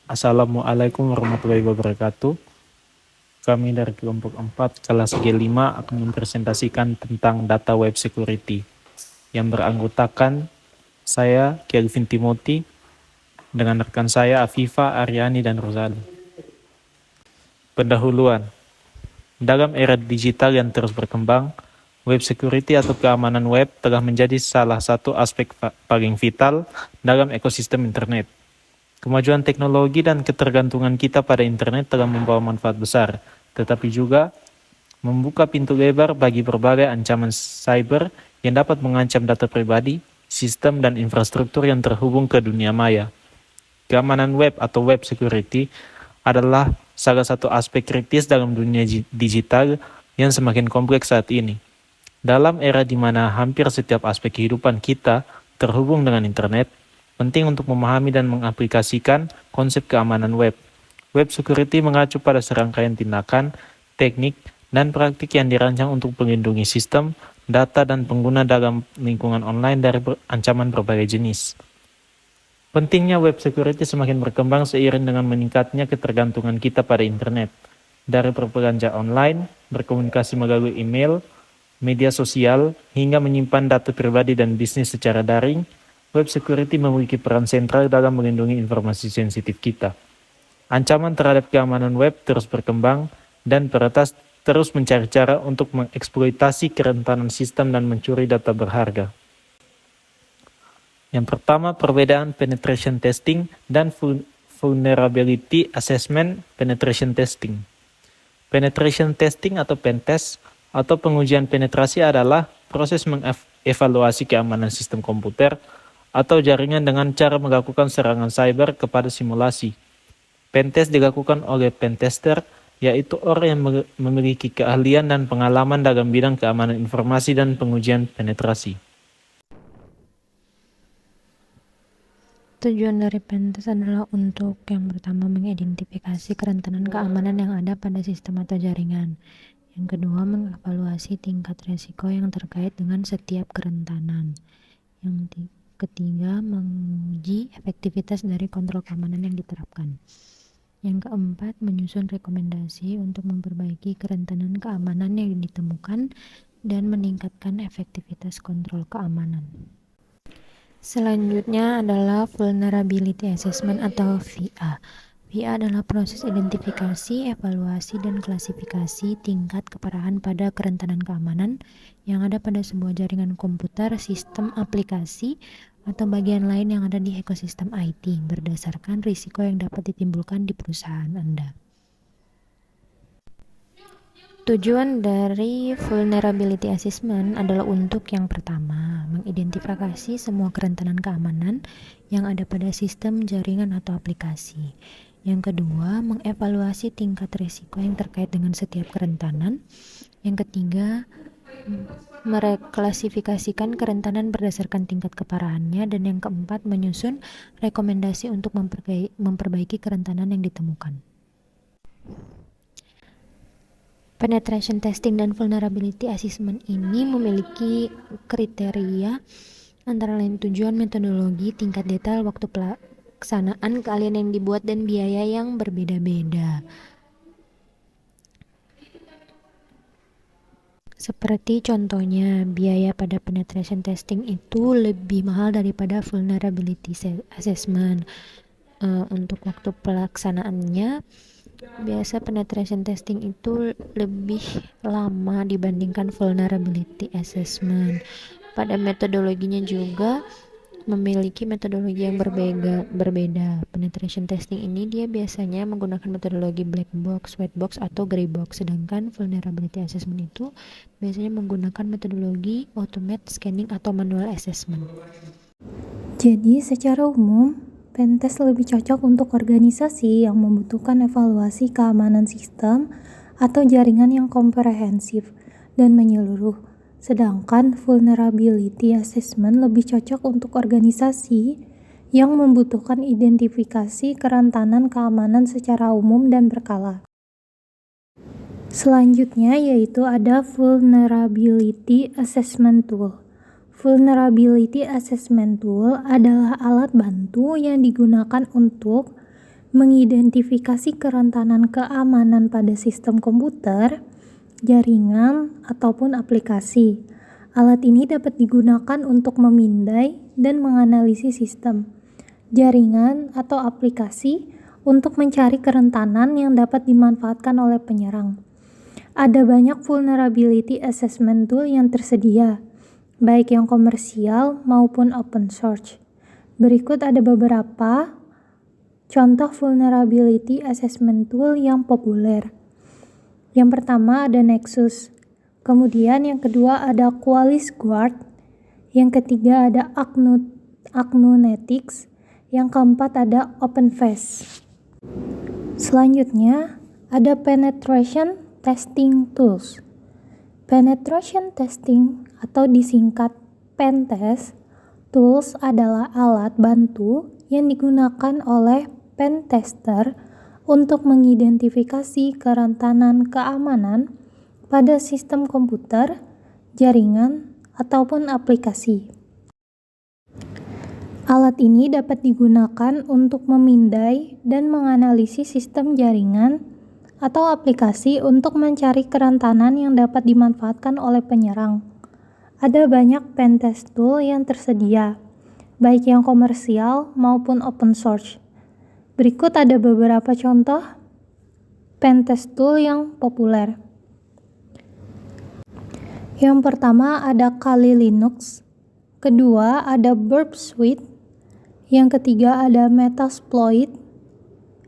Assalamualaikum warahmatullahi wabarakatuh. Kami dari kelompok 4 kelas G5 akan mempresentasikan tentang data web security yang beranggotakan saya, Kelvin Timothy, dengan rekan saya Afifa, Aryani, dan Rosali. Pendahuluan. Dalam era digital yang terus berkembang, web security atau keamanan web telah menjadi salah satu aspek paling vital dalam ekosistem internet. Kemajuan teknologi dan ketergantungan kita pada internet telah membawa manfaat besar, tetapi juga membuka pintu lebar bagi berbagai ancaman cyber yang dapat mengancam data pribadi, sistem, dan infrastruktur yang terhubung ke dunia maya. Keamanan web atau web security adalah salah satu aspek kritis dalam dunia digital yang semakin kompleks saat ini. Dalam era di mana hampir setiap aspek kehidupan kita terhubung dengan internet, penting untuk memahami dan mengaplikasikan konsep keamanan web. Web security mengacu pada serangkaian tindakan, teknik, dan praktik yang dirancang untuk melindungi sistem, data, dan pengguna dalam lingkungan online dari ancaman berbagai jenis. Pentingnya web security semakin berkembang seiring dengan meningkatnya ketergantungan kita pada internet. Dari berbelanja online, berkomunikasi melalui email, media sosial, hingga menyimpan data pribadi dan bisnis secara daring, web security memiliki peran sentral dalam melindungi informasi sensitif kita. Ancaman terhadap keamanan web terus berkembang dan peretas terus mencari cara untuk mengeksploitasi kerentanan sistem dan mencuri data berharga. Yang pertama, perbedaan penetration testing dan vulnerability assessment penetration testing. Penetration testing atau pentest atau pengujian penetrasi adalah proses mengevaluasi keamanan sistem komputer atau jaringan dengan cara melakukan serangan cyber kepada simulasi. Pentest dilakukan oleh pentester, yaitu orang yang memiliki keahlian dan pengalaman dalam bidang keamanan informasi dan pengujian penetrasi. Tujuan dari pentest adalah untuk yang pertama mengidentifikasi kerentanan keamanan yang ada pada sistem atau jaringan. Yang kedua, mengevaluasi tingkat resiko yang terkait dengan setiap kerentanan. Yang ketiga, menguji efektivitas dari kontrol keamanan yang diterapkan. Yang keempat, menyusun rekomendasi untuk memperbaiki kerentanan keamanan yang ditemukan dan meningkatkan efektivitas kontrol keamanan. Selanjutnya adalah Vulnerability Assessment atau VA. VA adalah proses identifikasi, evaluasi, dan klasifikasi tingkat keparahan pada kerentanan keamanan yang ada pada sebuah jaringan komputer, sistem, aplikasi, atau bagian lain yang ada di ekosistem IT berdasarkan risiko yang dapat ditimbulkan di perusahaan Anda. Tujuan dari Vulnerability Assessment adalah untuk yang pertama, mengidentifikasi semua kerentanan keamanan yang ada pada sistem, jaringan, atau aplikasi. Yang kedua, mengevaluasi tingkat risiko yang terkait dengan setiap kerentanan. Yang ketiga, mereklasifikasikan kerentanan berdasarkan tingkat keparahannya. Dan yang keempat, menyusun rekomendasi untuk memperbaiki kerentanan yang ditemukan. Penetration testing dan vulnerability assessment ini memiliki kriteria antara lain tujuan, metodologi, tingkat detail, waktu pelaksanaan, keahlian yang dibuat, dan biaya yang berbeda-beda. Seperti contohnya, biaya pada penetration testing itu lebih mahal daripada vulnerability assessment. Untuk waktu pelaksanaannya, biasa penetration testing itu lebih lama dibandingkan vulnerability assessment. Pada metodologinya juga memiliki metodologi yang berbeda. Penetration testing ini dia biasanya menggunakan metodologi black box, white box, atau gray box, sedangkan vulnerability assessment itu biasanya menggunakan metodologi automate scanning atau manual assessment. Jadi secara umum, pentest lebih cocok untuk organisasi yang membutuhkan evaluasi keamanan sistem atau jaringan yang komprehensif dan menyeluruh. Sedangkan vulnerability assessment lebih cocok untuk organisasi yang membutuhkan identifikasi kerentanan keamanan secara umum dan berkala. Selanjutnya yaitu ada Vulnerability Assessment Tool. Vulnerability Assessment Tool adalah alat bantu yang digunakan untuk mengidentifikasi kerentanan keamanan pada sistem komputer, jaringan, ataupun aplikasi. Alat ini dapat digunakan untuk memindai dan menganalisis sistem, jaringan, atau aplikasi untuk mencari kerentanan yang dapat dimanfaatkan oleh penyerang. Ada banyak vulnerability assessment tool yang tersedia, baik yang komersial maupun open source. Berikut ada beberapa contoh vulnerability assessment tool yang populer. Yang pertama ada Nexus, kemudian yang kedua ada Qualys Guard, yang ketiga ada Acnunetics, yang keempat ada OpenFace. Selanjutnya ada penetration testing tools. Penetration testing atau disingkat pentest tools adalah alat bantu yang digunakan oleh pen tester untuk mengidentifikasi kerentanan keamanan pada sistem komputer, jaringan, ataupun aplikasi. Alat ini dapat digunakan untuk memindai dan menganalisis sistem jaringan atau aplikasi untuk mencari kerentanan yang dapat dimanfaatkan oleh penyerang. Ada banyak pentest tool yang tersedia, baik yang komersial maupun open source. Berikut ada beberapa contoh pentest tool yang populer. Yang pertama ada Kali Linux, kedua ada Burp Suite, yang ketiga ada Metasploit,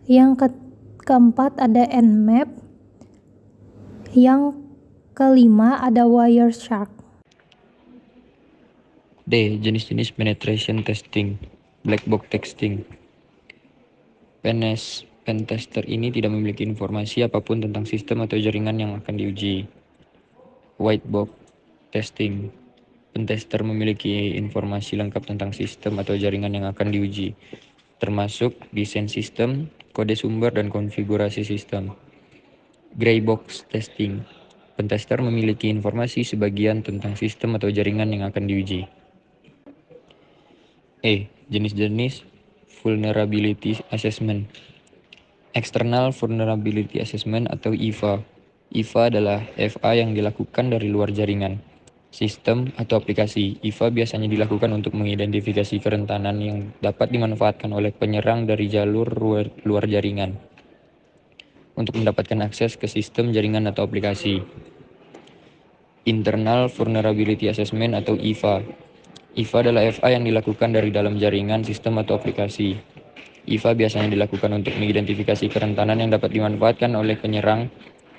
yang keempat ada Nmap, yang kelima ada Wireshark. D. Jenis-jenis penetration testing, black box testing. Pentester ini tidak memiliki informasi apapun tentang sistem atau jaringan yang akan diuji. White box testing. Pentester memiliki informasi lengkap tentang sistem atau jaringan yang akan diuji, termasuk desain sistem, kode sumber, dan konfigurasi sistem. Gray box testing. Pentester memiliki informasi sebagian tentang sistem atau jaringan yang akan diuji. E. Jenis-jenis vulnerability assessment. External vulnerability assessment atau EVA. EVA adalah FA yang dilakukan dari luar jaringan, sistem, atau aplikasi. EVA biasanya dilakukan untuk mengidentifikasi kerentanan yang dapat dimanfaatkan oleh penyerang dari jalur luar jaringan untuk mendapatkan akses ke sistem, jaringan, atau aplikasi. Internal vulnerability assessment atau IVA. IVA adalah FA yang dilakukan dari dalam jaringan, sistem, atau aplikasi. IVA biasanya dilakukan untuk mengidentifikasi kerentanan yang dapat dimanfaatkan oleh penyerang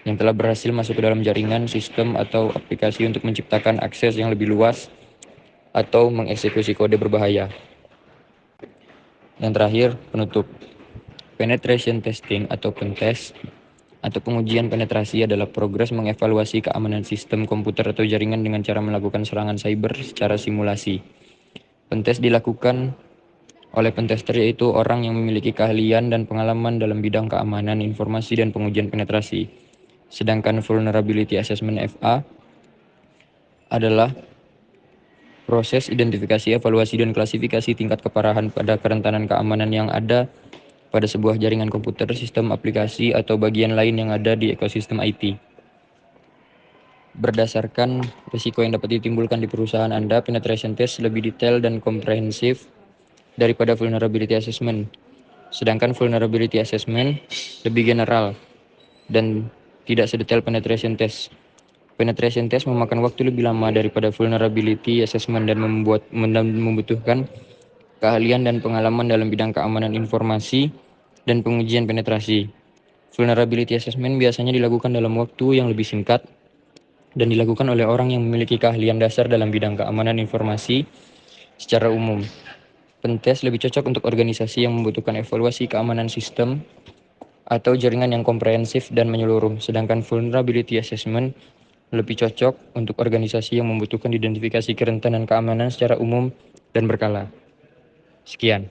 yang telah berhasil masuk ke dalam jaringan, sistem, atau aplikasi untuk menciptakan akses yang lebih luas atau mengeksekusi kode berbahaya. Yang terakhir, penutup. Penetration testing atau pentest atau pengujian penetrasi adalah progres mengevaluasi keamanan sistem komputer atau jaringan dengan cara melakukan serangan cyber secara simulasi. Pentest dilakukan oleh pentester, yaitu orang yang memiliki keahlian dan pengalaman dalam bidang keamanan informasi dan pengujian penetrasi. Sedangkan vulnerability assessment FA adalah proses identifikasi, evaluasi, dan klasifikasi tingkat keparahan pada kerentanan keamanan yang ada pada sebuah jaringan komputer, sistem aplikasi, atau bagian lain yang ada di ekosistem IT. Berdasarkan risiko yang dapat ditimbulkan di perusahaan Anda, penetration test lebih detail dan komprehensif daripada vulnerability assessment. Sedangkan vulnerability assessment lebih general dan tidak sedetail penetration test. Penetration test memakan waktu lebih lama daripada vulnerability assessment dan membutuhkan keahlian dan pengalaman dalam bidang keamanan informasi dan pengujian penetrasi. Vulnerability assessment biasanya dilakukan dalam waktu yang lebih singkat dan dilakukan oleh orang yang memiliki keahlian dasar dalam bidang keamanan informasi secara umum. Pentest lebih cocok untuk organisasi yang membutuhkan evaluasi keamanan sistem atau jaringan yang komprehensif dan menyeluruh, sedangkan vulnerability assessment lebih cocok untuk organisasi yang membutuhkan identifikasi kerentanan keamanan secara umum dan berkala. Sekian.